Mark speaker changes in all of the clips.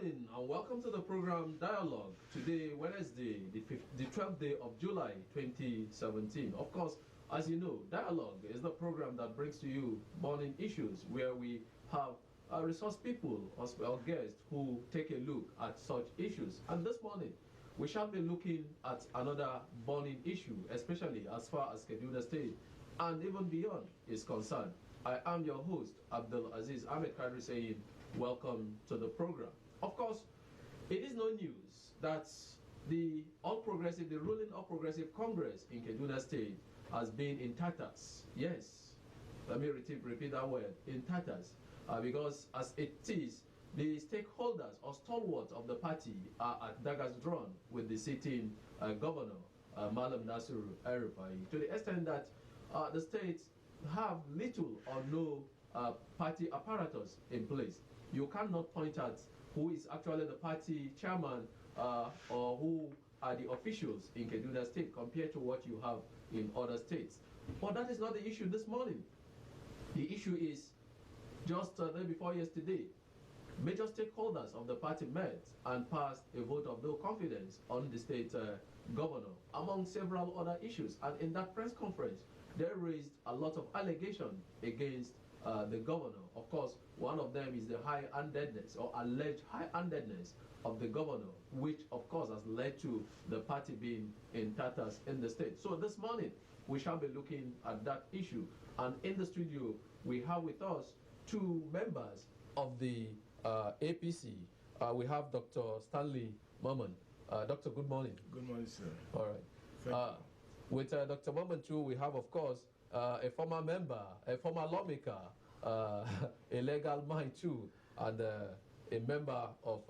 Speaker 1: morning and welcome to the program Dialogue. Today, Wednesday, the 12th day of July 2017. Of course, as you know, Dialogue is the program that brings to you morning issues where we have resource people or guests who take a look at such issues. And this morning, we shall be looking at another burning issue, especially as far as Kaduna State and even beyond is concerned. I am your host, Abdul Aziz Ahmed Kadri, saying welcome to the program. Of course, it is no news that the ruling All Progressive Congress in Kaduna State has been in tatters. Yes, let me repeat that word, in tatters, because as it is, the stakeholders or stalwarts of the party are at daggers drawn with the sitting governor, Malam Nasiru El-Rufai, to the extent that the states have little or no party apparatus in place. You cannot point at who is actually the party chairman or who are the officials in Kaduna State compared to what you have in other states. But that is not the issue this morning. The issue is just the day before yesterday, major stakeholders of the party met and passed a vote of no confidence on the state governor, among several other issues. And in that press conference, they raised a lot of allegations against the governor. Of course, one of them is the high-handedness or alleged high-handedness of the governor, which of course has led to the party being in tatters in the state. So this morning, we shall be looking at that issue. And in the studio, we have with us two members of the APC. We have Dr. Stanley Maman. Doctor, good morning.
Speaker 2: Good morning, sir.
Speaker 1: All right.
Speaker 2: Thank you.
Speaker 1: With Dr. Maman too, we have, of course, a former member, a former lawmaker, a legal mind too, and a member of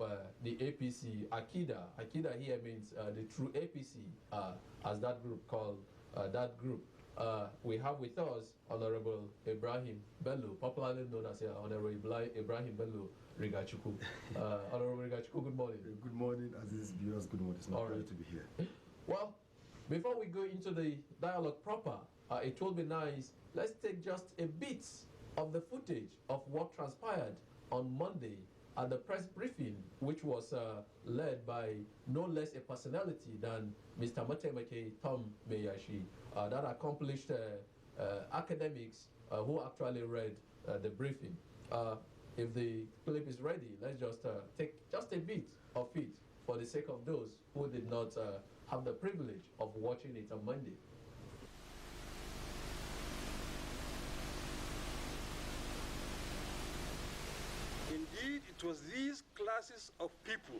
Speaker 1: the APC, Akida. Akida here means the true APC, as that group called that group. We have with us Honorable Ibrahim Bello, popularly known as Honorable Ibrahim Bello Rigachuku. Honorable Rigachuku, good morning.
Speaker 2: Good morning, Aziz viewers. Good morning. It's my pleasure to be here.
Speaker 1: Well, before we go into the dialogue proper, it will be nice, let's take just a bit of the footage of what transpired on Monday at the press briefing, which was led by no less a personality than Mr. Matemeke Tom Meyashi, that accomplished academics who actually read the briefing. If the clip is ready, let's just take just a bit of it for the sake of those who did not have the privilege of watching it on Monday.
Speaker 3: Indeed, it was these classes of people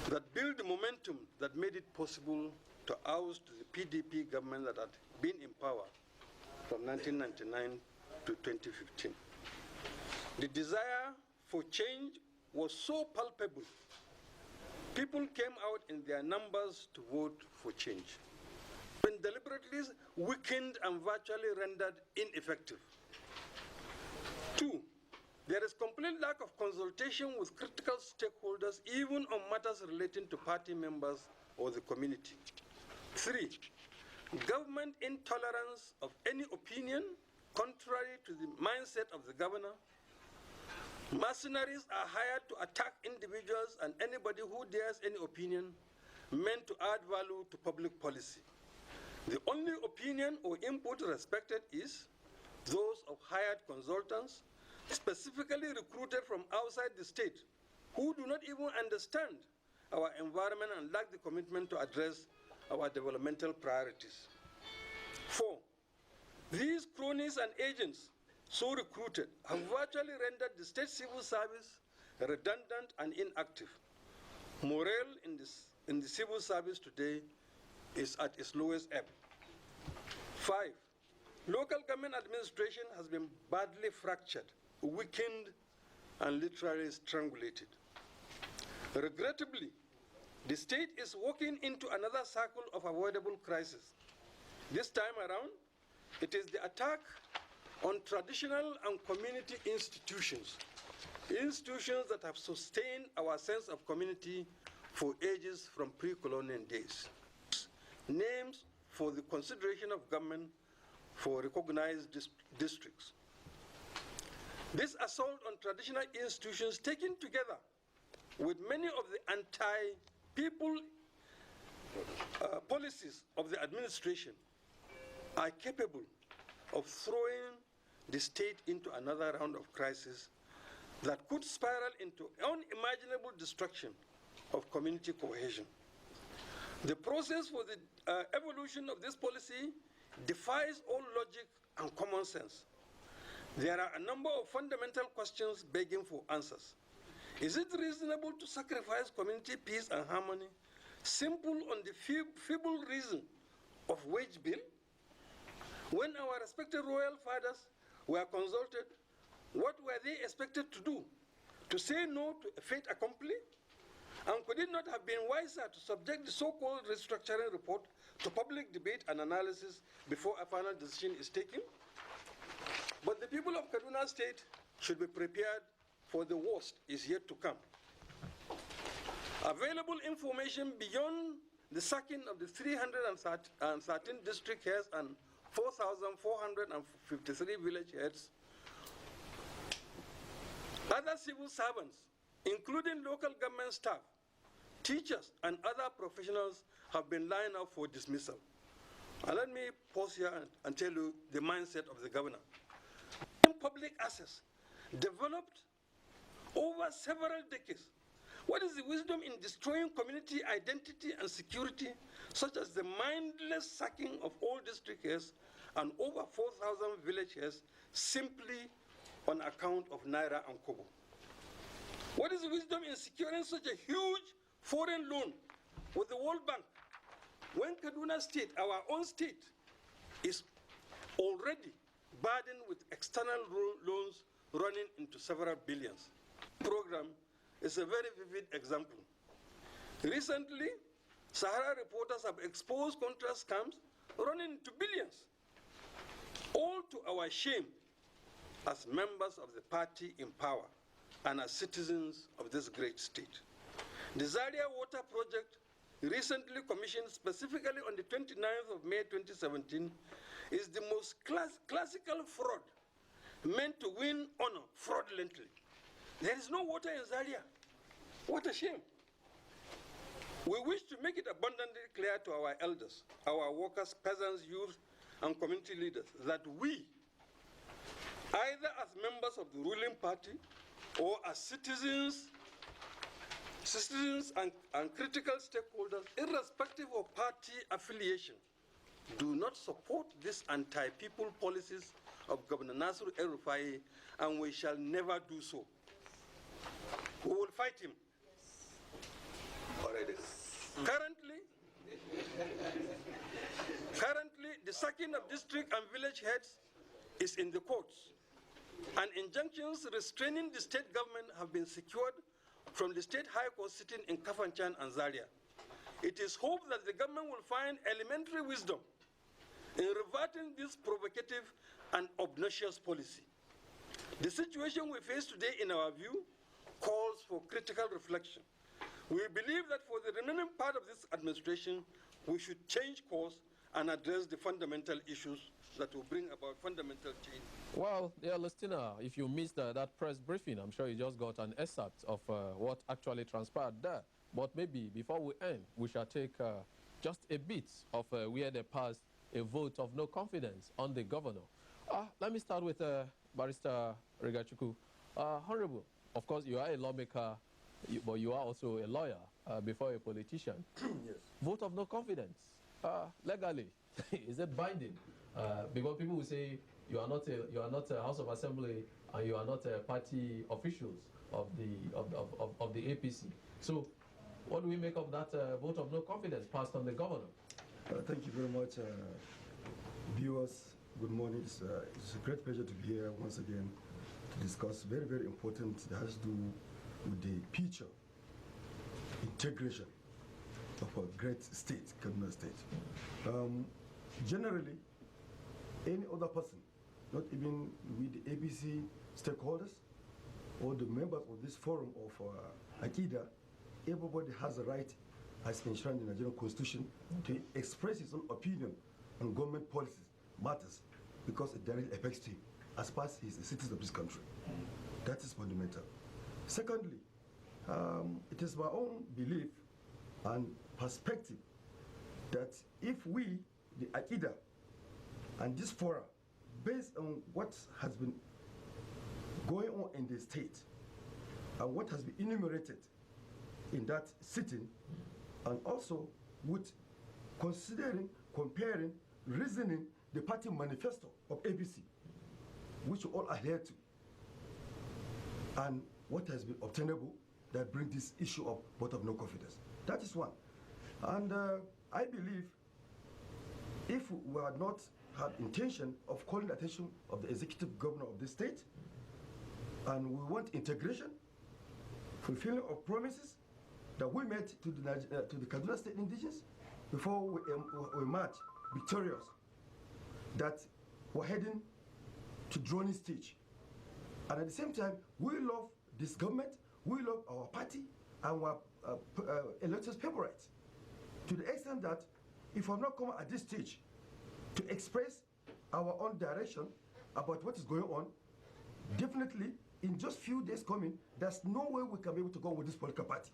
Speaker 3: that built the momentum that made it possible to oust the PDP government that had been in power from 1999 to 2015. The desire for change was so palpable, people came out in their numbers to vote for change, been deliberately weakened and virtually rendered ineffective. Two, there is complete lack of consultation with critical stakeholders, even on matters relating to party members or the community. Three, government intolerance of any opinion contrary to the mindset of the governor. Mercenaries are hired to attack individuals and anybody who dares any opinion meant to add value to public policy. The only opinion or input respected is those of hired consultants, specifically recruited from outside the state, who do not even understand our environment and lack the commitment to address our developmental priorities. Four, these cronies and agents so recruited have virtually rendered the state civil service redundant and inactive. Morale in the civil service today is at its lowest ebb. Five, local government administration has been badly fractured, weakened, and literally strangulated. Regrettably, the state is walking into another cycle of avoidable crisis. This time around, it is the attack on traditional and community institutions that have sustained our sense of community for ages from pre-colonial days. Names for the consideration of government for recognized districts. This assault on traditional institutions, taken together with many of the anti-people policies of the administration, are capable of throwing the state into another round of crisis that could spiral into unimaginable destruction of community cohesion. The process for the evolution of this policy defies all logic and common sense. There are a number of fundamental questions begging for answers. Is it reasonable to sacrifice community peace and harmony simple on the feeble reason of wage bill? When our respected royal fathers were consulted, what were they expected to do? To say no to a fait accompli? And could it not have been wiser to subject the so-called restructuring report to public debate and analysis before a final decision is taken? But the people of Kaduna State should be prepared, for the worst is yet to come. Available information beyond the sacking of the 313 district heads and 4,453 village heads, other civil servants, including local government staff, teachers, and other professionals have been lined up for dismissal. And let me pause here and tell you the mindset of the governor. Public access developed over several decades. What is the wisdom in destroying community identity and security, such as the mindless sacking of all district heads and over 4,000 village heads simply on account of Naira and Kobo? What is the wisdom in securing such a huge foreign loan with the World Bank when Kaduna State, our own state, is already burdened with external loans running into several billions? Program is a very vivid example. Recently, Sahara reporters have exposed contract scams running into billions, all to our shame as members of the party in power and as citizens of this great state. The Zaria Water Project, recently commissioned specifically on the 29th of May 2017, is the most classical fraud meant to win honor fraudulently. There is no water in Zaria. What a shame. We wish to make it abundantly clear to our elders, our workers, peasants, youth, and community leaders that we, either as members of the ruling party or as citizens and critical stakeholders, irrespective of party affiliation, do not support these anti-people policies of Governor Nasir El-Rufai, and we shall never do so. We will fight him. Already. Currently, the sacking of district and village heads is in the courts, and injunctions restraining the state government have been secured from the State High Court sitting in Kafanchan and Zaria. It is hoped that the government will find elementary wisdom in reverting this provocative and obnoxious policy. The situation we face today, in our view, calls for critical reflection. We believe that for the remaining part of this administration, we should change course and address the fundamental issues that will bring about fundamental change.
Speaker 1: Well, dear listener, if you missed that press briefing, I'm sure you just got an excerpt of what actually transpired there. But maybe before we end, we shall take just a bit of where they passed a vote of no confidence on the governor. Let me start with Barrister Rigachuku. Honorable, of course, you are a lawmaker, but you are also a lawyer before a politician.
Speaker 2: Yes.
Speaker 1: Vote of no confidence, legally, is it binding? Because people will say you are not a House of Assembly and you are not party officials of the APC. So, what do we make of that vote of no confidence passed on the governor?
Speaker 2: Thank you very much, viewers. Good morning. It's a great pleasure to be here once again to discuss very, very important that has to do with the future integration of a great state, Kaduna State. Generally, any other person, not even with the ABC stakeholders or the members of this forum of Akida, everybody has a right, as enshrined in the Nigerian Constitution, to express his own opinion on government policies, matters, because it directly affects him. as far as he's a citizen of this country. That is fundamental. Secondly, it is my own belief and perspective that if we, the Aqidah, and this forum, based on what has been going on in the state and what has been enumerated in that sitting, and also with considering, comparing, reasoning the party manifesto of APC, which we all adhere to, and what has been obtainable that brings this issue of vote of no confidence. That is one. And I believe if we had not had intention of calling the attention of the executive governor of the state, and we want integration, fulfilling of promises that we made to the Kaduna State indigenous before we march victorious, that we're heading to droning stage. And at the same time, we love this government, we love our party, and we're elected favorites. To the extent that if I'm not coming at this stage to express our own direction about what is going on, definitely in just few days coming, there's no way we can be able to go with this political party.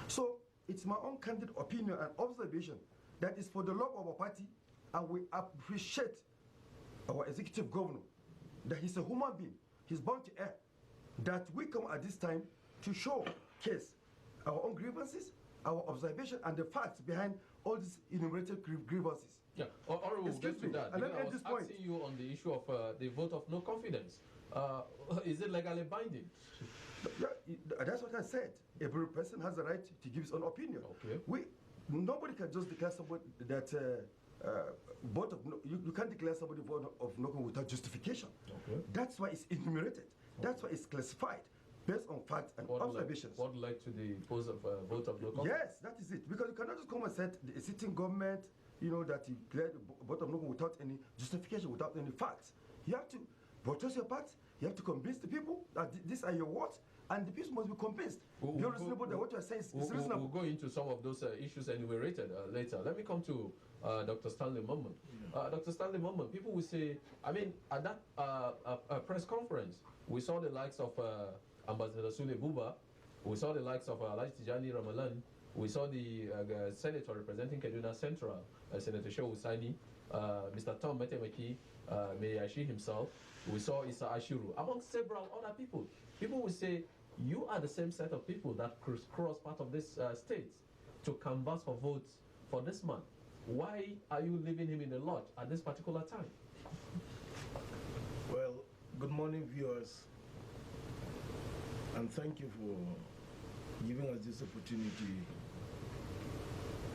Speaker 2: So it's my own candid opinion and observation that is for the love of our party, and we appreciate our executive governor, that he's a human being, he's bound to err, that we come at this time to showcase our own grievances, our observation, and the facts behind all these enumerated grievances.
Speaker 1: Yeah, Honorable, we'll get to that.
Speaker 2: And
Speaker 1: I was
Speaker 2: this point,
Speaker 1: asking you on the issue of the vote of no confidence. Is it legally binding?
Speaker 2: Yeah, that's what I said. Every person has the right to give his own opinion.
Speaker 1: Okay.
Speaker 2: Nobody can just declare somebody that vote of no, you can't declare somebody vote of no without justification.
Speaker 1: Okay.
Speaker 2: That's why it's enumerated. That's why it's classified based on facts and observations.
Speaker 1: What led to the pose of vote of no confidence?
Speaker 2: Yes, that is it. Because you cannot just come and say the sitting government, that you declared the vote of no without any justification, without any facts. You have to protest your parts. You have to convince the people that these are your words, and the people must be convinced. You're reasonable that what you are saying is reasonable.
Speaker 1: We'll go into some of those issues enumerated later. Let me come to Dr. Stanley Mummon. Dr. Stanley Mummon, people will say, at that press conference, we saw the likes of Ambassador Sule Buba, we saw the likes of Alhaji Tijani Ramalan, we saw the senator representing Kaduna Central, Senator Shehu Sani, Mr. Tom Metemeki, Meyashi himself, we saw Isa Ashiru, among several other people. People will say, you are the same set of people that crisscross part of this state to canvass for votes for this man. Why are you leaving him in the lodge at this particular time?
Speaker 4: Well, good morning, viewers, and thank you for giving us this opportunity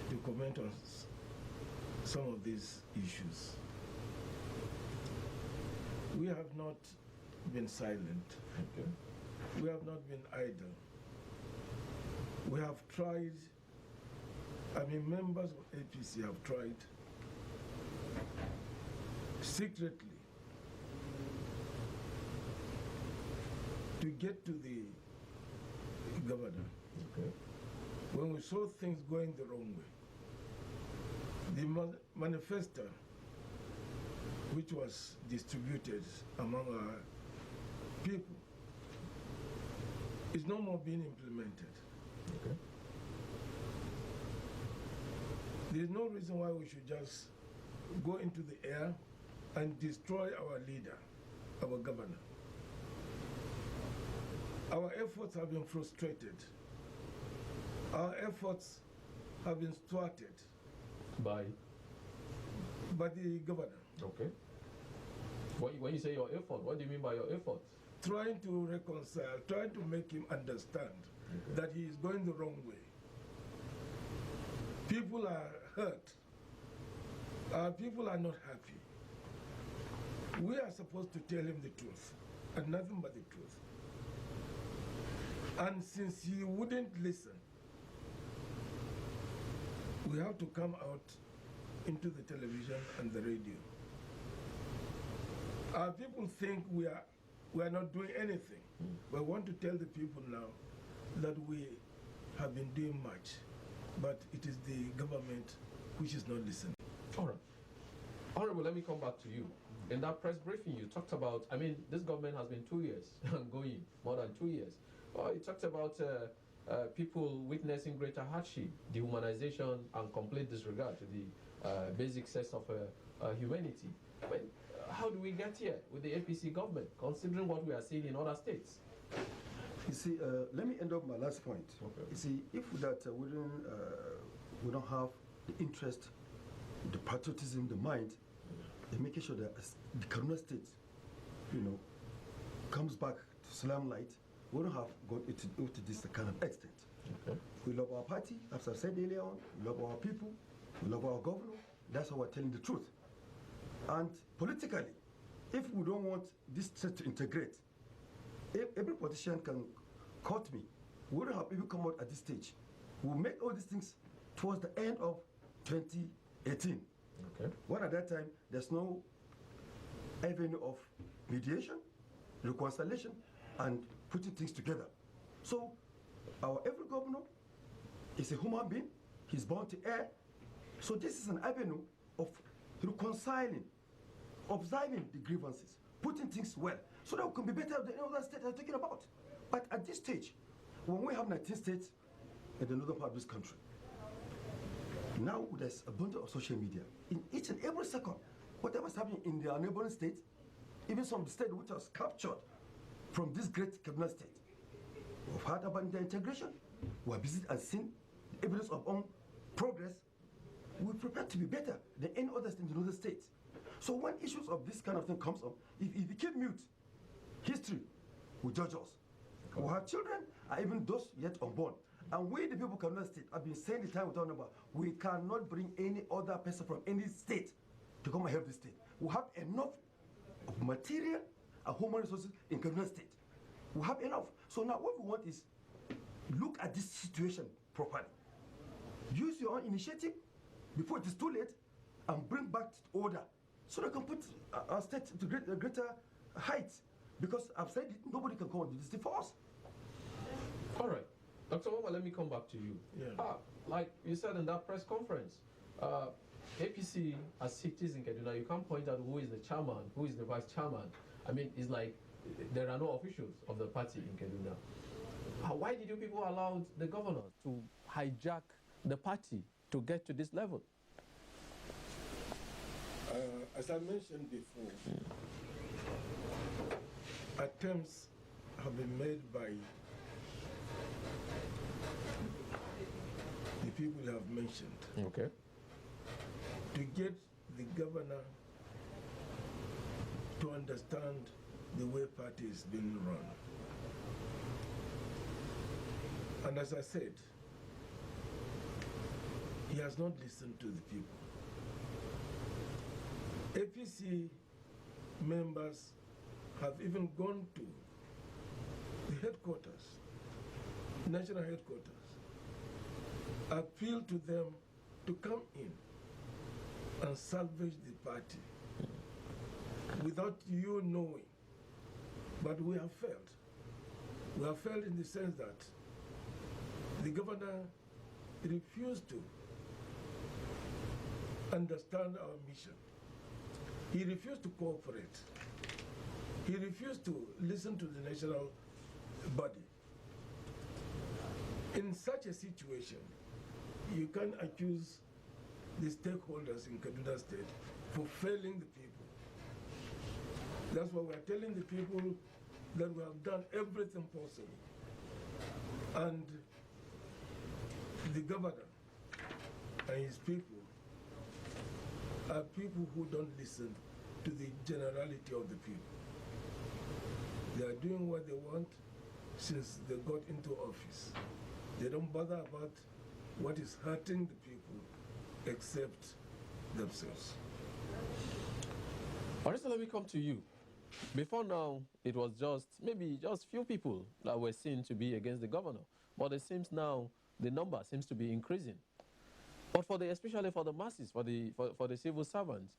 Speaker 4: to comment on some of these issues. We have not been silent.
Speaker 1: Okay.
Speaker 4: We have not been idle. We have tried, members of APC have tried secretly to get to the governor.
Speaker 1: Okay.
Speaker 4: When we saw things going the wrong way, the manifesto which was distributed among our people is no more being implemented.
Speaker 1: Okay.
Speaker 4: There is no reason why we should just go into the air and destroy our leader, our governor. Our efforts have been frustrated. Our efforts have been thwarted
Speaker 1: By
Speaker 4: the governor.
Speaker 1: Okay. When you say your effort, what do you mean by your effort?
Speaker 4: Trying to reconcile, trying to make him understand that he is going the wrong way. People are hurt. Our people are not happy. We are supposed to tell him the truth, and nothing but the truth. And since he wouldn't listen, we have to come out into the television and the radio. Our people think we are not doing anything. We want to tell the people now that we have been doing much, but it is the government which is not listening.
Speaker 1: All right. Honorable, let me come back to you. In that press briefing, you talked about, I mean, this government has been 2 years going, more than 2 years. You talked about people witnessing greater hardship, dehumanization, and complete disregard to the basic sense of humanity. But how do we get here with the APC government, considering what we are seeing in other states?
Speaker 2: You see, let me end up my last point.
Speaker 1: Okay.
Speaker 2: You see, if that we don't have the interest, the patriotism, the mind, in making sure that the Kaduna State, comes back to slam light, we don't have gone to this kind of extent.
Speaker 1: Okay.
Speaker 2: We love our party, as I said earlier on. We love our people. We love our governor. That's how we're telling the truth. And politically, if we don't want this state to integrate, every politician can quote me. We don't have even come out at this stage. We'll make all these things towards the end of 2018.
Speaker 1: Okay.
Speaker 2: When at that time, there's no avenue of mediation, reconciliation, and putting things together. So, every governor is a human being. He's born to err. So this is an avenue of reconciling, observing the grievances, putting things well, so that we can be better than other states are talking about. But at this stage, when we have 19 states in the northern part of this country, now there's a bunch of social media. In each and every second, whatever's happening in their neighboring states, even some of the states which was captured from this great Kaduna state, we've heard about the integration, we have visited and seen the evidence of own progress. We prepare to be better than any other state in the northern states. So when issues of this kind of thing comes up, if we keep mute, history will judge us. We have children, and even those yet unborn. And we, the people of Kaduna State, have been saying the time we're talking about, we cannot bring any other person from any state to come and help this state. We have enough of material and human resources in Kaduna State. We have enough. So now what we want is look at this situation properly. Use your own initiative before it is too late and bring back order so they can put our state to greater heights. Because I've said it, nobody can come and do this for us.
Speaker 1: All right. Dr. Wama, let me come back to you.
Speaker 4: Yeah.
Speaker 1: Like you said in that press conference, APC has cities in Kaduna. You can't point out who is the chairman, who is the vice chairman. I mean, it's like there are no officials of the party in Kaduna. Why did you people allow the governor to hijack the party to get to this level?
Speaker 4: As I mentioned before, attempts have been made by the people you have mentioned
Speaker 1: Okay.
Speaker 4: to get the governor to understand the way party is being run. And as I said, he has not listened to the people. APC members have even gone to the headquarters, national headquarters, appeal to them to come in and salvage the party without you knowing. But we have failed. We have failed in the sense that the governor refused to understand our mission. He refused to cooperate. He refused to listen to the national body. In such a situation, you can accuse the stakeholders in Kaduna State for failing the people. That's why we're telling the people that we have done everything possible. And the governor and his people are people who don't listen to the generality of the people. They are doing what they want since they got into office. They don't bother about what is hurting the people except themselves.
Speaker 1: Arista, let me come to you. Before now, it was maybe just few people that were seen to be against the governor. But it seems now the number seems to be increasing. But especially for the masses, for the civil servants,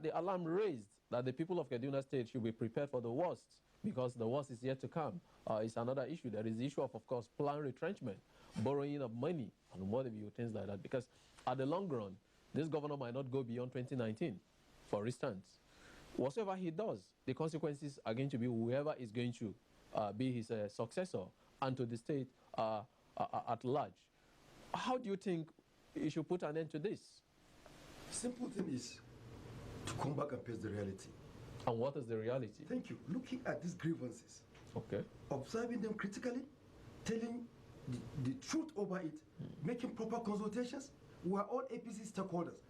Speaker 1: the alarm raised that the people of Kaduna State should be prepared for the worst, because the worst is yet to come. It's another issue. There is the issue of course, planned retrenchment, borrowing of money, and what have you, things like that. Because at the long run, this governor might not go beyond 2019. for instance, whatever he does, the consequences are going to be whoever is going to be his successor and to the state at large. How do you think you should put an end to this?
Speaker 2: Simple thing is to come back and face the reality.
Speaker 1: And what is the reality?
Speaker 2: Thank you. Looking at these grievances,
Speaker 1: Okay.
Speaker 2: observing them critically, telling the truth over it, making proper consultations. We are all APC stakeholders.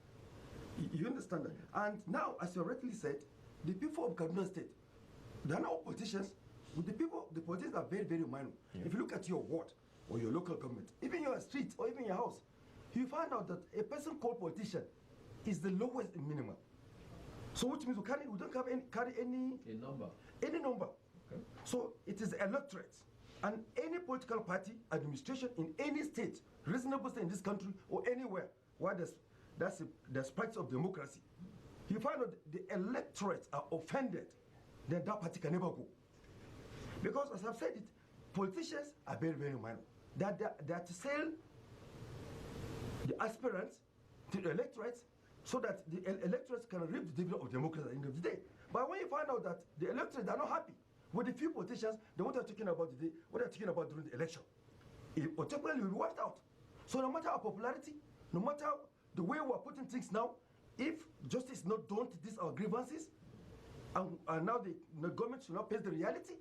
Speaker 2: You understand that? And now, as you rightly said, the people of Kaduna State, they are not politicians. But the politicians are very, very minor.
Speaker 1: Yeah.
Speaker 2: If you look at your ward or your local government, even your street or even your house, you find out that a person called politician is the lowest in minimum. So which means we don't carry any
Speaker 1: number.
Speaker 2: Any number.
Speaker 1: Okay.
Speaker 2: So it is electorate. And any political party, administration in any state, reasonable state in this country or anywhere where there's practice of democracy, you find out the electorate are offended, then that party can never go. Because as I've said it, politicians are very, very minor. They are to sell the aspirants to the electorates so that the electorates can reap the dividend of democracy at the end of the day. But when you find out that the electorates are not happy with the few politicians, then what they're talking about today, what they're talking about during the election, it automatically will be wiped out. So no matter our popularity, no matter the way we're putting things now, if justice is not done to these our grievances, and now the government should not face the reality,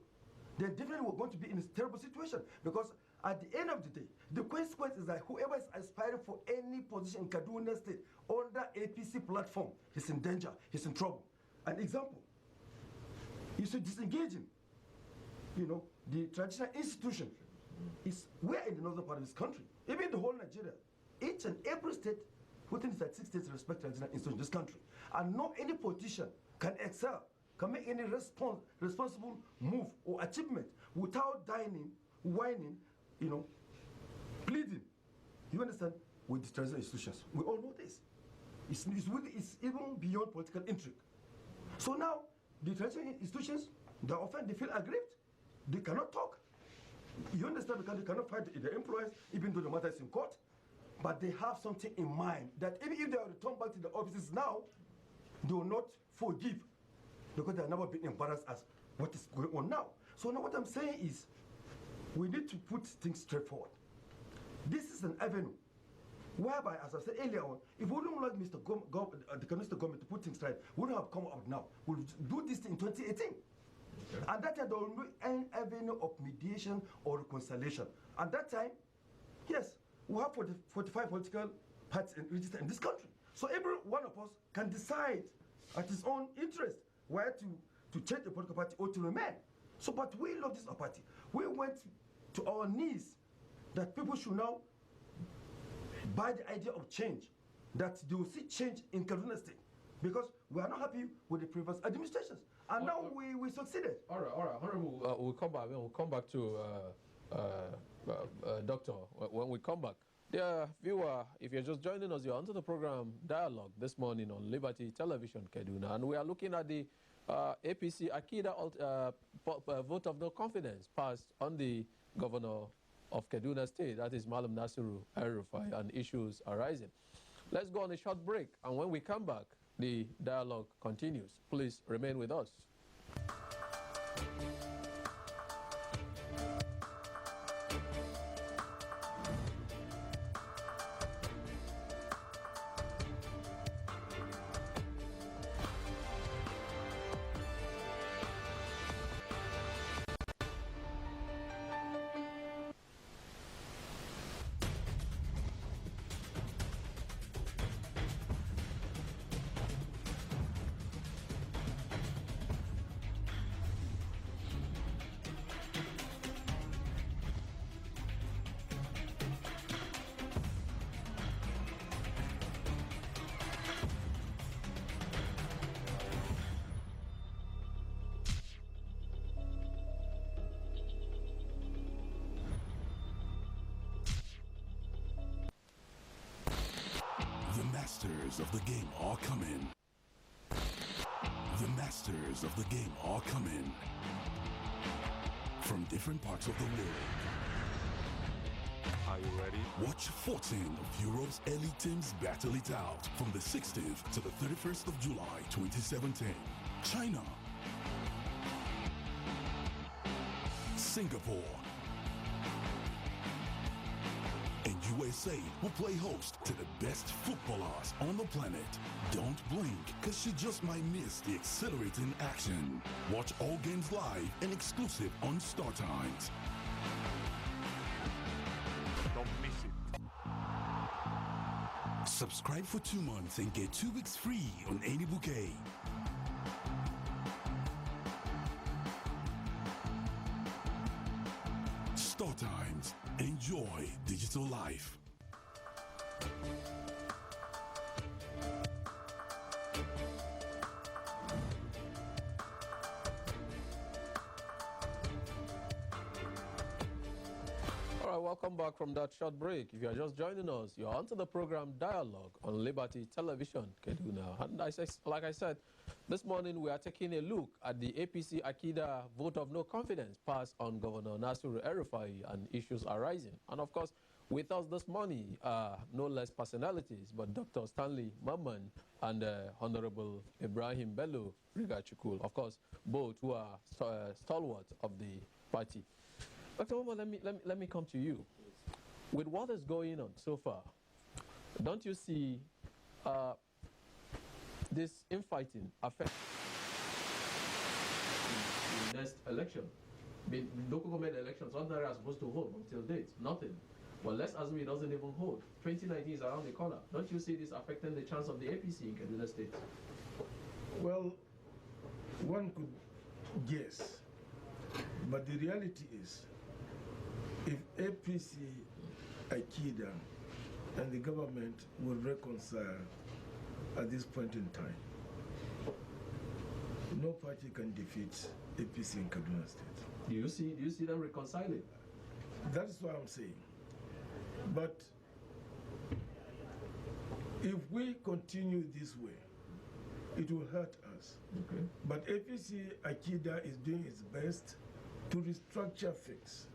Speaker 2: then definitely we're going to be in a terrible situation. Because at the end of the day, the consequence is that whoever is aspiring for any position in Kaduna State under APC platform is in danger, he's in trouble. An example, you should disengaging, the traditional institution is where in the northern part of this country, even the whole Nigeria, each and every state within the 36 states respect traditional institution in this country. And no any politician can excel, can make any responsible move or achievement without whining, pleading. You understand? With the traditional institutions. We all know this. It's even beyond political intrigue. So now, the traditional institutions, they feel aggrieved. They cannot talk. You understand? Because they cannot fight the employers, even though the matter is in court. But they have something in mind that even if they are returned back to the offices now, they will not forgive because they have never been embarrassed as what is going on now. So now what I'm saying is, we need to put things straightforward. This is an avenue whereby, as I said earlier on, if we don't like the Kaduna government to put things right, we don't have come out now. We'll do this in 2018. Okay. And that time there will be an avenue of mediation or reconciliation. At that time, yes, we have 45 political parties registered in this country. So every one of us can decide at his own interest whether to change the political party or to remain. So, but we love this party. We went to our knees that people should now buy the idea of change, that they will see change in Kaduna State, because we are not happy with the previous administrations. And now we succeeded.
Speaker 1: All right, Honorable. We'll come back to Doctor when we come back. Dear viewer, if you're just joining us, you're onto the program Dialogue this morning on Liberty Television, Kaduna, and we are looking at the APC Akida vote of no confidence passed on the governor of Kaduna State, that is Malam Nasiru El-Rufai, and issues arising. Let's go on a short break, and when we come back, the dialogue continues. Please remain with us.
Speaker 5: masters of the game are coming. The masters of the game are coming. From different parts of the world.
Speaker 6: Are you ready?
Speaker 5: Watch 14 of Europe's elite teams battle it out from the 16th to the 31st of July 2017. China, Singapore, and USA will play host to the best footballers on the planet. Don't blink, because you just might miss the exhilarating action. Watch all games live and exclusive on Star Times.
Speaker 6: Don't miss it.
Speaker 5: Subscribe for 2 months and get 2 weeks free on any bouquet. Star Times. Enjoy digital life.
Speaker 1: All right, welcome back from that short break. If you are just joining us, you're onto the program Dialogue on Liberty Television, Kaduna. And like I said, this morning we are taking a look at the APC Akida vote of no confidence passed on Governor Nasiru El-Rufai and issues arising. And of course, with us this morning, no less personalities, but Dr. Stanley Mamman and Honorable Ibrahim Bello Rigachukul, of course, both who are stalwarts of the party. Dr. Mamman, let me come to you. With what is going on so far, don't you see this infighting affect the next election? I mean, local government elections ordinarily are supposed to hold until date, nothing. Well, let's assume it doesn't even hold. 2019 is around the corner. Don't you see this affecting the chance of the APC in Kaduna State?
Speaker 4: Well, one could guess, but the reality is, if APC, Akida, and the government will reconcile at this point in time, no party can defeat APC in Kaduna State.
Speaker 1: Do you see them reconciling?
Speaker 4: That's what I'm saying. But if we continue this way, it will hurt us.
Speaker 1: Okay.
Speaker 4: But APC Akida is doing its best to restructure things.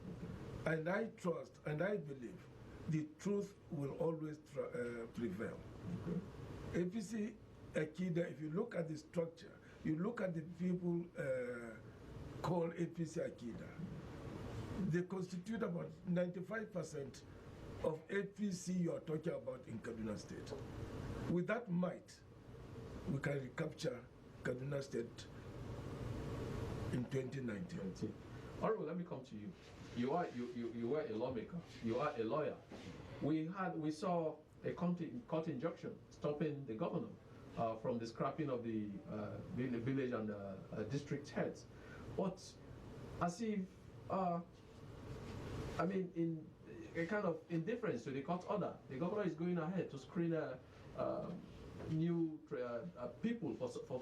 Speaker 4: And I trust and I believe the truth will always prevail. APC Akida, if you look at the structure, you look at the people called APC Akida, they constitute about 95% of APC you are talking about in Kaduna State. With that might, we can recapture Kaduna State in 2019.
Speaker 1: All right, well, let me come to you. You were a lawmaker. You are a lawyer. We saw a court injunction stopping the governor from the scrapping of the village and district heads. But as if, I mean, in a kind of indifference to the court order, the governor is going ahead to screen new people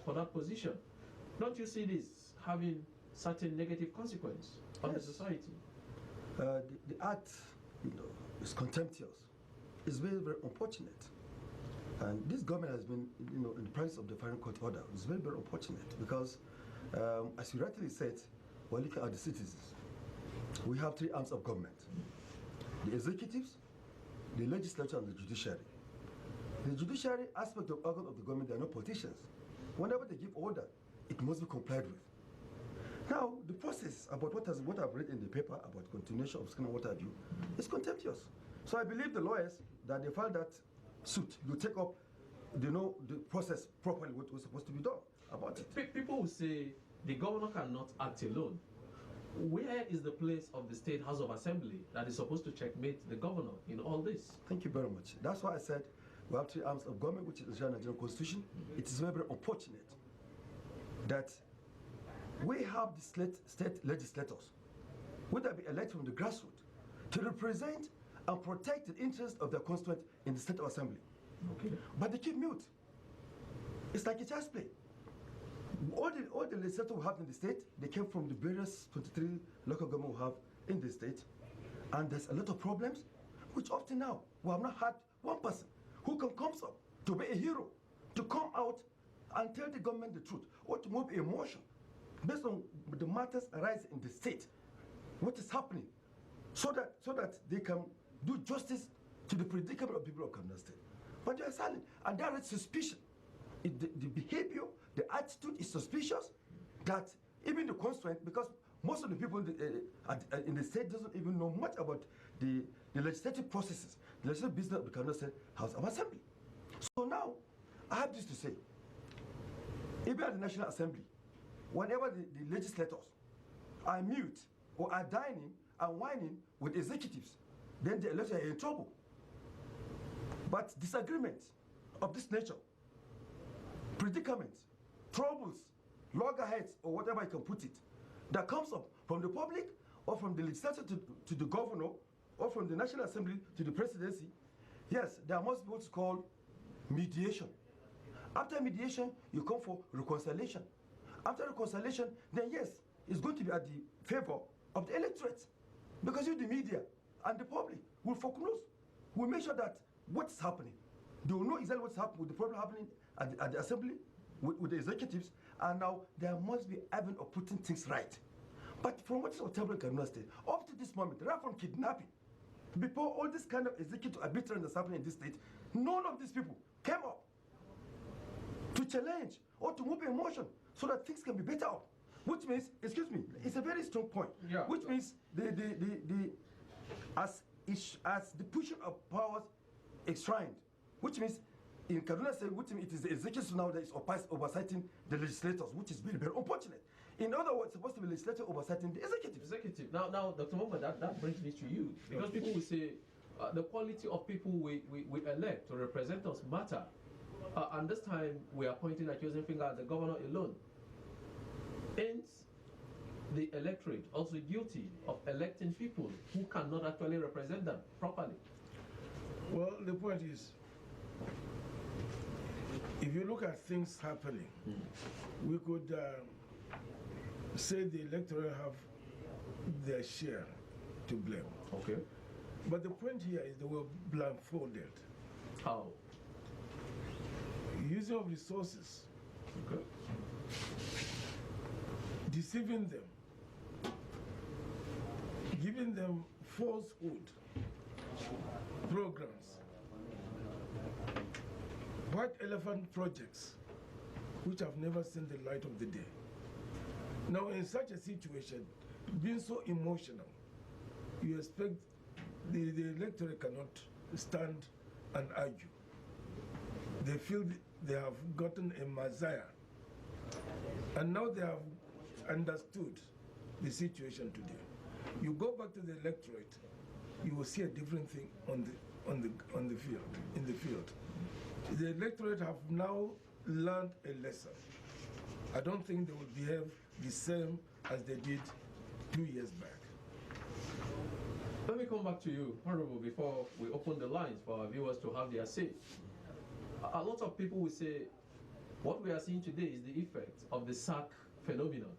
Speaker 1: for that position. Don't you see this having certain negative consequence on the society?
Speaker 2: The act, is contemptuous. It's very, very unfortunate. And this government has been, in the presence of the final court order. It's very, very unfortunate because, as you rightly said, we're looking at the citizens. We have 3 arms of government: the executives, the legislature, and the judiciary. The judiciary aspect of organ of the government, they are not politicians. Whenever they give order, it must be complied with. Now, the process about what I've read in the paper about continuation of skin and what have you is contemptuous. So I believe the lawyers that they filed that suit, you take up, the process properly, what was supposed to be done about it.
Speaker 1: People will say the governor cannot act alone. Where is the place of the State House of Assembly that is supposed to checkmate the governor in all this?
Speaker 2: Thank you very much. That's why I said we have 3 arms of government, which is the Nigerian Constitution. It is very, very unfortunate that we have the state legislators, whether be elected from the grassroots, to represent and protect the interests of their constituents in the State Assembly.
Speaker 1: Okay.
Speaker 2: But they keep mute. It's like a chess play. All the legislators we have in the state, they came from the various 23 local government we have in the state, and there's a lot of problems, which up to now, we have not had one person who comes up to be a hero, to come out and tell the government the truth, or to move a motion based on the matters arising in the state, what is happening, so that they can do justice to the predicament of people of Kaduna State. But they are silent, and there is suspicion. The behavior, the attitude is suspicious, that even the constraint, because most of the people in the state doesn't even know much about the legislative processes, the legislative business of the Kaduna State House of Assembly. So now, I have this to say. Even at the National Assembly, whenever the legislators are mute or are dining and whining with executives, then the electors are in trouble. But disagreements of this nature, predicaments, troubles, loggerheads, or whatever you can put it, that comes up from the public or from the legislature to the governor or from the National Assembly to the presidency, yes, there must be what's called mediation. After mediation, you come for reconciliation. After reconciliation, then yes, it's going to be at the favor of the electorate. Because you, the media, and the public will foreclose, will make sure that what's happening, they will know exactly what's happening with the problem happening at the assembly, with the executives, and now there must be avenue of putting things right. But from what is obtainable in Kaduna State, up to this moment, right from kidnapping, before all this kind of executive arbitrary that's happening in this state, none of these people came up to challenge or to move emotion so that things can be better out. Which means, excuse me, it's a very strong point. Yeah. Which means as the pushing of powers enshrined, which means in Kaduna State, which means it is the executive now that is oversighting the legislators, which is very, very unfortunate. In other words, it's supposed to be the legislature oversighting the executive. Now,
Speaker 1: Dr. Mohammed, that brings me to you, because people will say the quality of people we elect to represent us matter. And this time we are pointing accusing finger at the governor alone. Ain't the electorate also guilty of electing people who cannot actually represent them properly?
Speaker 4: Well, the point is, if you look at things happening, we could say the electorate have their share to blame.
Speaker 1: Okay.
Speaker 4: But the point here is they were blindfolded.
Speaker 1: How?
Speaker 4: Using of resources.
Speaker 1: Okay.
Speaker 4: Deceiving them. Giving them falsehood programs. White elephant projects which have never seen the light of the day. Now, in such a situation, being so emotional, you expect the electorate cannot stand and argue. They feel they have gotten a messiah. And now they have understood the situation today. You go back to the electorate, you will see a different thing in the field. The electorate have now learned a lesson. I don't think they will behave the same as they did 2 years back.
Speaker 1: Let me come back to you, Honorable, before we open the lines for our viewers to have their say. A lot of people will say what we are seeing today is the effect of the SAC phenomenon.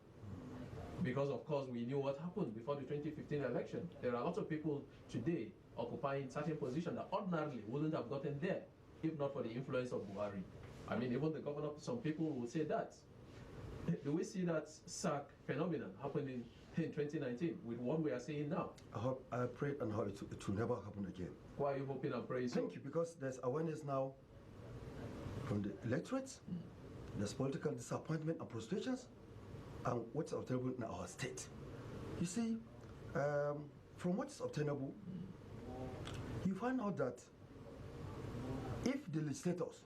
Speaker 1: Because, of course, we knew what happened before the 2015 election. There are a lot of people today occupying certain positions that ordinarily wouldn't have gotten there if not for the influence of Buhari. I mean, even the governor, some people will say that. Do we see that SAC phenomenon happening in 2019 with what we are seeing now?
Speaker 2: I pray and hope it will never happen again.
Speaker 1: Why are you hoping and praying so?
Speaker 2: Thank you, because there's awareness now from the electorates, there's political disappointment and frustrations, and what's obtainable in our state. You see, from what's obtainable, you find out that if the legislators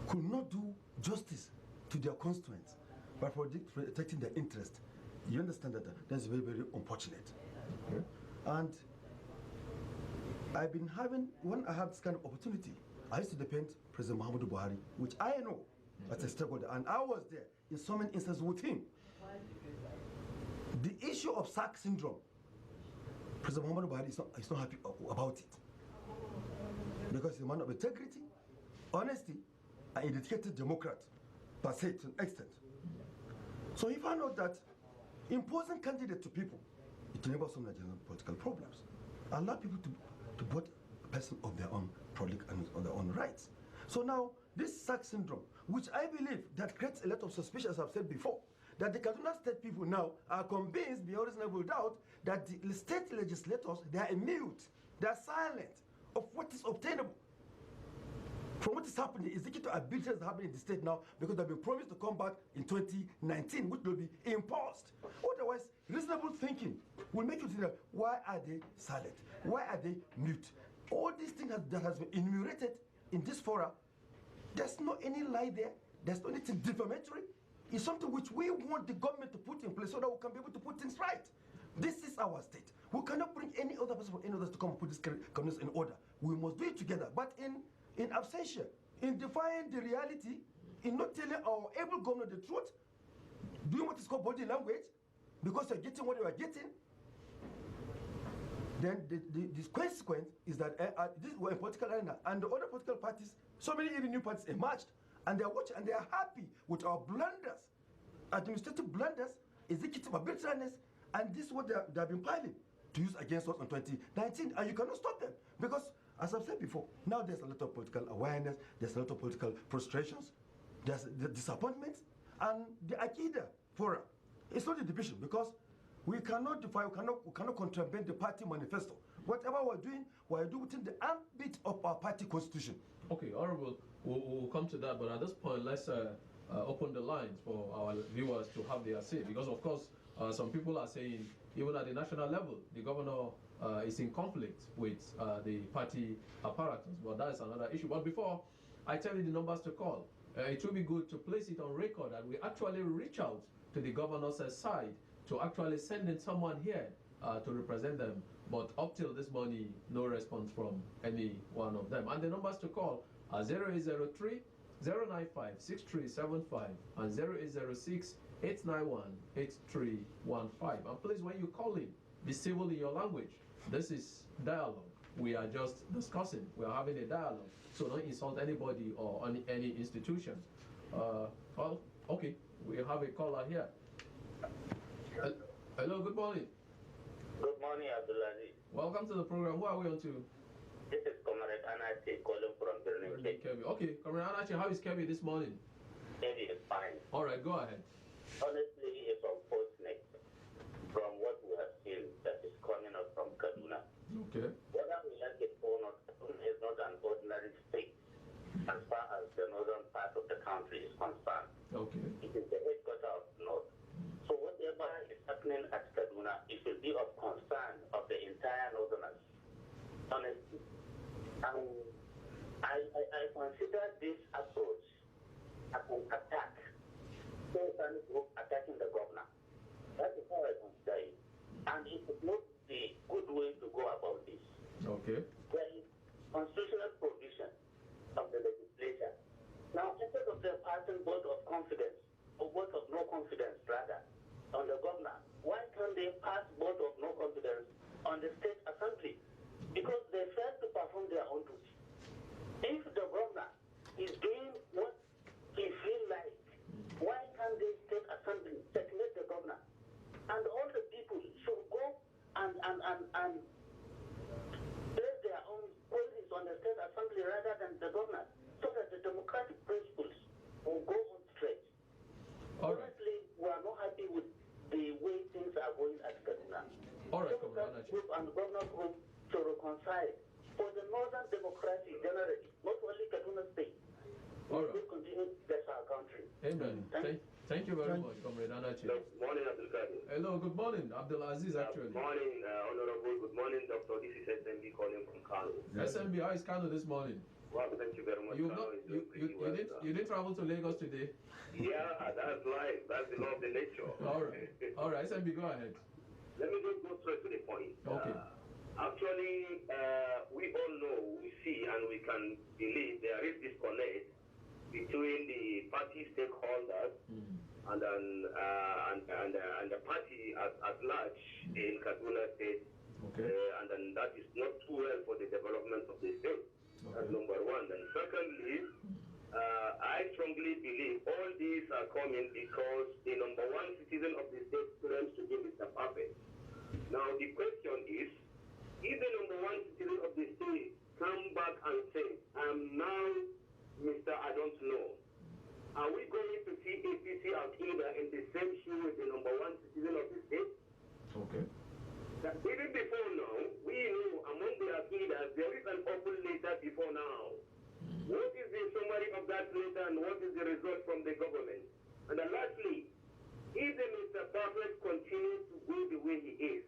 Speaker 2: could not do justice to their constituents by protecting their interest, you understand that that's very, very unfortunate. Okay. And I've been having, when I have this kind of opportunity, I used to defend President Muhammadu Buhari, which I know as a stakeholder, and I was there in so many instances with him. The issue of SAC syndrome, President Muhammadu Buhari is not happy about it. Because he's a man of integrity, honesty, and a dedicated Democrat, per se, to an extent. So he found out that imposing candidate to people, it will never solve Nigerian political problems. Allow people to vote a person of their own product and on their own rights. So now, this SAC syndrome, which I believe that creates a lot of suspicion, as I've said before, that the Kaduna State people now are convinced beyond reasonable doubt that the state legislators, they are mute, they are silent of what is obtainable. From what is happening, the executive ability is happening in the state now because they've been promised to come back in 2019, which will be imposed. Otherwise, reasonable thinking will make you think, why are they silent? Why are they mute? All these things that has been enumerated in this forum, there's no any lie there. There's no anything defamatory. It's something which we want the government to put in place so that we can be able to put things right. This is our state. We cannot bring any other person or any others to come and put this governance in order. We must do it together. But in absentia, in defying the reality, in not telling our able governor the truth, doing what is called body language, because you're getting what you are getting, then the consequence is that this were a political arena, and the other political parties, so many even new parties emerged, and they are watching and they are happy with our blunders, administrative blunders, executive arbitrariness, and this is what they have been piling to use against us in 2019, and you cannot stop them because, as I've said before, now there's a lot of political awareness, there's a lot of political frustrations, there's the disappointments, and the Akida forum. It's not a division because we cannot defy, we cannot contravene the party manifesto. Whatever we're doing within the ambit of our party constitution.
Speaker 1: Okay, Honorable, we'll come to that, but at this point, let's open the lines for our viewers to have their say, because of course, some people are saying, even at the national level, the governor is in conflict with the party apparatus, but that is another issue. But before I tell you the numbers to call, it will be good to place it on record that we actually reach out to the governor's side to actually send in someone here to represent them. But up till this morning, no response from any one of them. And the numbers to call are 0803 095 6375 and 0806 891 8315. And please, when you call in, be civil in your language. This is dialogue. We are just discussing. We are having a dialogue. So don't insult anybody or any institution. Well, okay, we have a caller here. Hello, good morning.
Speaker 7: Good morning, Abdulaziz.
Speaker 1: Welcome to the program. Who are we on to?
Speaker 7: This is Comrade Anachi calling from Birmingham.
Speaker 1: Kebbi. Okay, Comrade Anachi, how is Kebbi this morning?
Speaker 7: Kebbi is fine.
Speaker 1: All right, go ahead.
Speaker 7: Honestly, it's unfortunate from what we have seen that is coming up from Kaduna.
Speaker 1: Okay.
Speaker 7: Whether we like it or not, Kaduna is not an ordinary state as far as the northern part of the country is concerned.
Speaker 1: Okay.
Speaker 7: It is the headquarters of the north. So whatever is happening at Kaduna, it should be of concern of the entire northerners. Honestly. I consider this approach as an attack. Certain group attacking the governor. That is how I consider it. And it is not the good way to go about this.
Speaker 1: Okay.
Speaker 7: There is constitutional provision of the legislature. Now, instead of them passing vote of confidence, or vote of no confidence rather, on the governor, why can't they pass vote of no confidence on the state assembly? Because they fail to perform their own duty. If the governor is doing what he feels like, why can't the state assembly checkmate the governor? And all the people should go and place their own policies on the state assembly rather than the governor, so that the democratic principles will go on straight. Honestly, we are not happy with the way things are going at Kaduna.
Speaker 1: All right,
Speaker 7: Democratic group and governor group to reconcile for the northern democracy generally, not only Kaduna State.
Speaker 1: All right.
Speaker 7: We will continue to bless our country.
Speaker 1: Amen. Thank you very much, Comrade Anachi.
Speaker 8: Good morning, Abdulkadir.
Speaker 1: Hello, good morning, Abdulaziz actually.
Speaker 8: Good morning, Honorable. Good morning, Doctor. This is SMB calling from Kano.
Speaker 1: SMB, how is Kano this morning?
Speaker 8: Well, thank you very much.
Speaker 1: You didn't travel to Lagos today?
Speaker 8: Yeah, that's life. That's the law of the nature.
Speaker 1: All right, SMB, go ahead.
Speaker 8: Let me just go straight to the point.
Speaker 1: Okay.
Speaker 8: Actually, we all know, we see, and we can believe there is disconnect between the party stakeholders and the party at large in Kaduna State.
Speaker 1: Okay.
Speaker 8: And then that is not too well for the development of the state.
Speaker 1: Okay.
Speaker 8: That's number one. And secondly, I strongly believe all these are coming because the number one citizen of the state claims to be Mr. Perfect. Now the question is, if the number one citizen of the state come back and say, I'm now Mr. I don't know, are we going to see APC Akida in the same shoes average continues to go the way he is,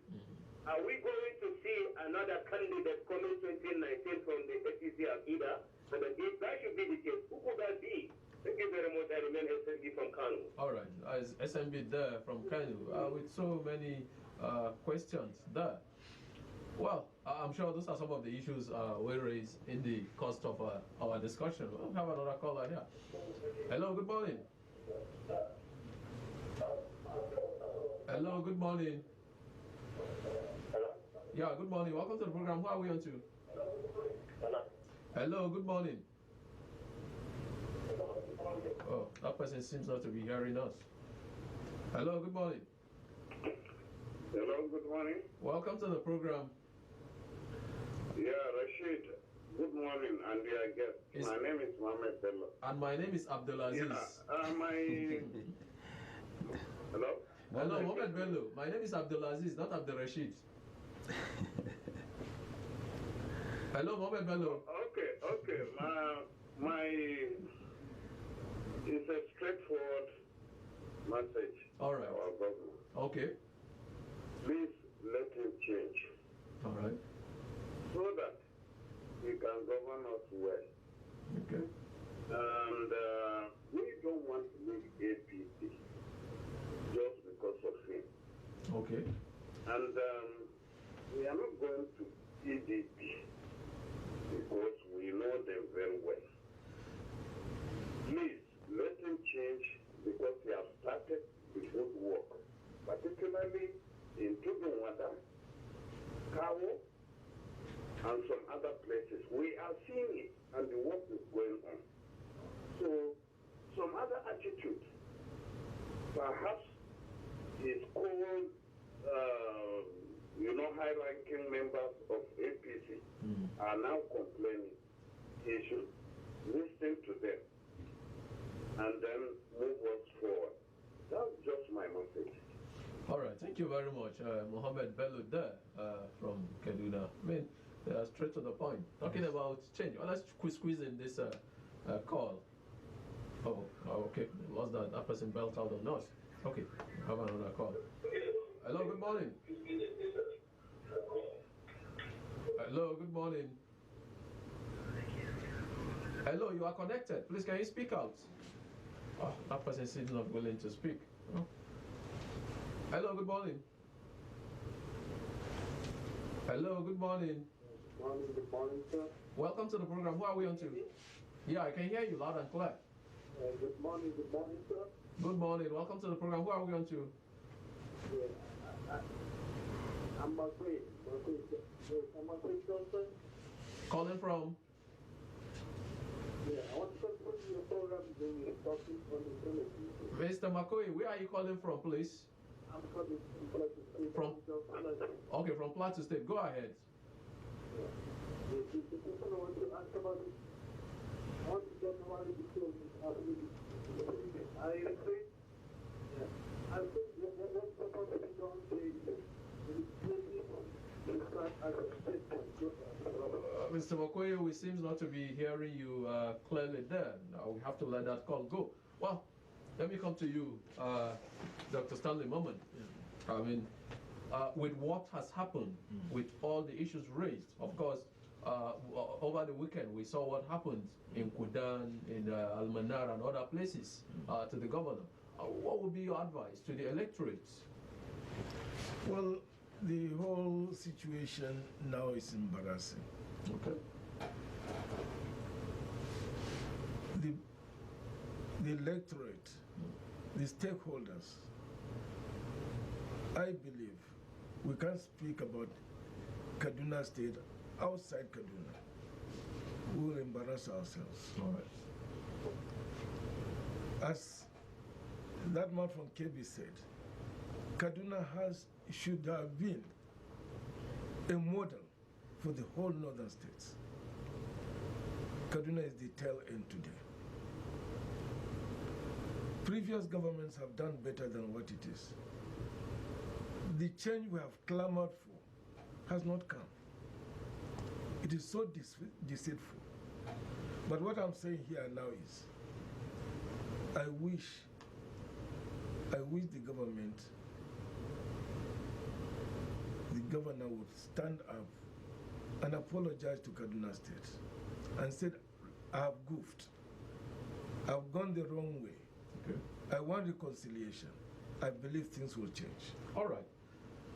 Speaker 8: are we going to see another candidate coming 2019 from the APC Akida? And if that should be the case, who could that be? Thank you very much. I remain SMB from Kano.
Speaker 1: All right, as SMB there from Kano, with so many questions there. Well, I'm sure those are some of the issues we raised in the course of our discussion. We'll have another caller here. Hello, good morning. Hello, good morning.
Speaker 7: Hello?
Speaker 1: Yeah, good morning. Welcome to the program. Who are we on to? Hello, good morning. Oh, that person seems not to be hearing us. Hello, good morning.
Speaker 8: Hello, good morning.
Speaker 1: Welcome to the program.
Speaker 8: Yeah, Rashid, good morning, and dear guest. My name is Mohammed Bello.
Speaker 1: And my name is Abdulaziz.
Speaker 8: Yeah, Hello?
Speaker 1: Hello, Mohammed Bello. My name is Abdulaziz, not Abdul Rashid. Hello, Mohammed Bello.
Speaker 8: Okay. My it's a straightforward message.
Speaker 1: All right.
Speaker 8: Our government.
Speaker 1: Okay.
Speaker 8: Please let him change.
Speaker 1: All right.
Speaker 8: So that he can govern us well.
Speaker 1: Okay.
Speaker 8: And we don't want to leave APC just because of him.
Speaker 1: Okay.
Speaker 8: And we are not going to PDP because we know them very well. Please, let him change because he has started the good work, particularly in Tudunwada, Kawo, and some other places. We are seeing it, and the work is going on. So, some other attitude, perhaps his called, high-ranking members of APC are now complaining. He should listen to them and then move us forward. That's just my message.
Speaker 1: All right. Thank you very much, Mohammed Bello there from Kaduna. I mean, straight to the point. Talking about change. Well, let's squeeze in this call. Oh, okay. Lost that. That person belt out on us. Okay. Have another call. Hello, good morning. Hello, good morning. Hello, you are connected. Please, can you speak out? Oh, that person seems not willing to speak. Oh. Hello, good morning. Hello, good morning.
Speaker 8: Good morning, sir.
Speaker 1: Welcome to the program. Who are we on to? Yeah, I can hear you loud and clear.
Speaker 8: Good morning, sir.
Speaker 1: Good morning. Welcome to the program. Who are we on to?
Speaker 8: I'm Makwe. I'm Makwe Johnson.
Speaker 1: Calling from?
Speaker 8: Yeah, I want to put your program being talking on the television.
Speaker 1: Mr. McCoy, where are you calling from, please?
Speaker 8: I'm calling from
Speaker 1: Okay, from Plateau State. Go ahead.
Speaker 8: The person I want to ask about it, I want to get about it because I think let's support the don't
Speaker 1: Mr. McCoy, we seem not to be hearing you clearly there. Now we have to let that call go. Well, let me come to you, Dr. Stanley Moment. I mean, with what has happened, with all the issues raised, of course, over the weekend we saw what happened in Kudan, in Almanar and other places to the governor. What would be your advice to the electorate?
Speaker 4: Well, the whole situation now is embarrassing.
Speaker 1: Okay.
Speaker 4: The electorate, the stakeholders, I believe we can't speak about Kaduna State outside Kaduna. We will embarrass ourselves.
Speaker 1: All right.
Speaker 4: As that man from KB said, Kaduna should have been a model for the whole northern states. Kaduna is the tail end today. Previous governments have done better than what it is. The change we have clamored for has not come. It is so deceitful. But what I'm saying here now is, I wish the government governor would stand up and apologize to Kaduna State and said, I have goofed. I've gone the wrong way.
Speaker 1: Okay.
Speaker 4: I want reconciliation. I believe things will change.
Speaker 1: All right.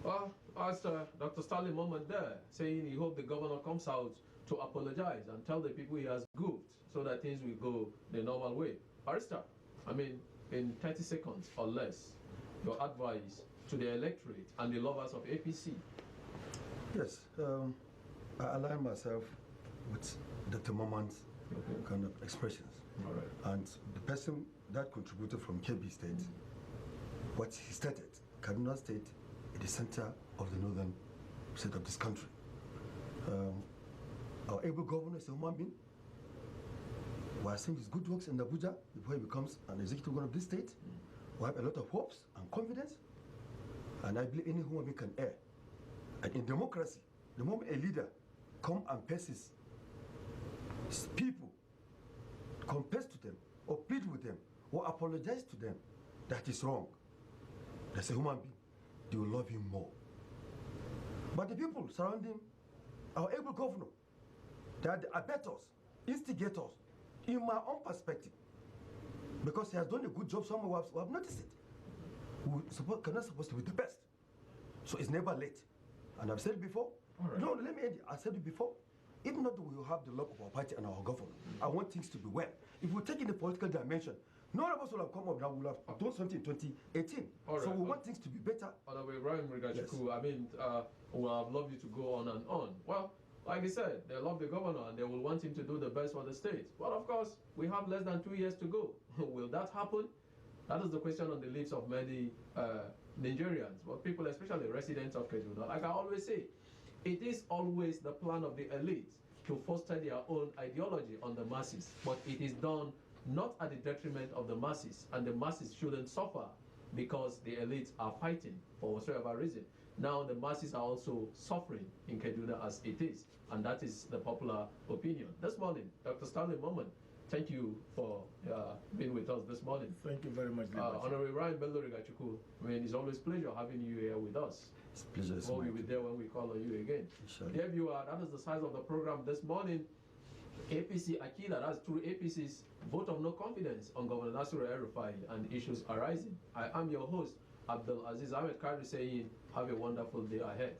Speaker 1: Well, as Dr. Stanley Moment there, saying he hoped the governor comes out to apologize and tell the people he has goofed so that things will go the normal way. Barrister, I mean, in 30 seconds or less, your advice to the electorate and the lovers of APC.
Speaker 2: Yes, I align myself with Dr. Moment's kind of expressions.
Speaker 1: All right.
Speaker 2: And the person that contributed from KB State, what he stated, Kaduna State is the center of the northern state of this country. Our able governor is a human being. We are seeing his good works in Abuja before he becomes an executive governor of this state. We have a lot of hopes and confidence, and I believe any human being can err. And in democracy, the moment a leader comes and passes his people, confess to them, or plead with them, or apologize to them, that is wrong. That's a human being. They will love him more. But the people surrounding our able governor, they are the abettors, instigators, in my own perspective. Because he has done a good job, some who have noticed it. Kaduna is supposed to be the best. So it's never late. And I've said it before.
Speaker 1: Right.
Speaker 2: No, let me end it. I said it before. Even though we will have the luck of our party and our governor, I want things to be well. If we take in the political dimension, none of us will have come up now, we will have done something in 2018.
Speaker 1: All
Speaker 2: so
Speaker 1: right.
Speaker 2: we want things to be better.
Speaker 1: Ibrahim,
Speaker 2: Yes.
Speaker 1: I mean, well, I'd love you to go on and on. Well, like I said, they love the governor and they will want him to do the best for the state. But of course, we have less than 2 years to go. Will that happen? That is the question on the lips of many Nigerians, but people, especially residents of Kaduna. Like I always say, it is always the plan of the elite to foster their own ideology on the masses, but it is done not at the detriment of the masses, and the masses shouldn't suffer because the elites are fighting for whatsoever reason. Now the masses are also suffering in Kaduna as it is, and that is the popular opinion. This morning, Dr. Stanley Moment, thank you for being with us this morning.
Speaker 4: Thank you very much.
Speaker 1: Honorable Ibrahim Bello, I mean, it's always a pleasure having you here with us.
Speaker 2: It's a pleasure.
Speaker 1: We'll be there when we call on you again.
Speaker 2: Inshallah.
Speaker 1: Dear viewer, that is the size of the program this morning. APC Akida, that's true APC's vote of no confidence on Governor Nasiru El-Rufai and issues arising. I am your host, Abdul Aziz Ahmed Kari, saying have a wonderful day ahead.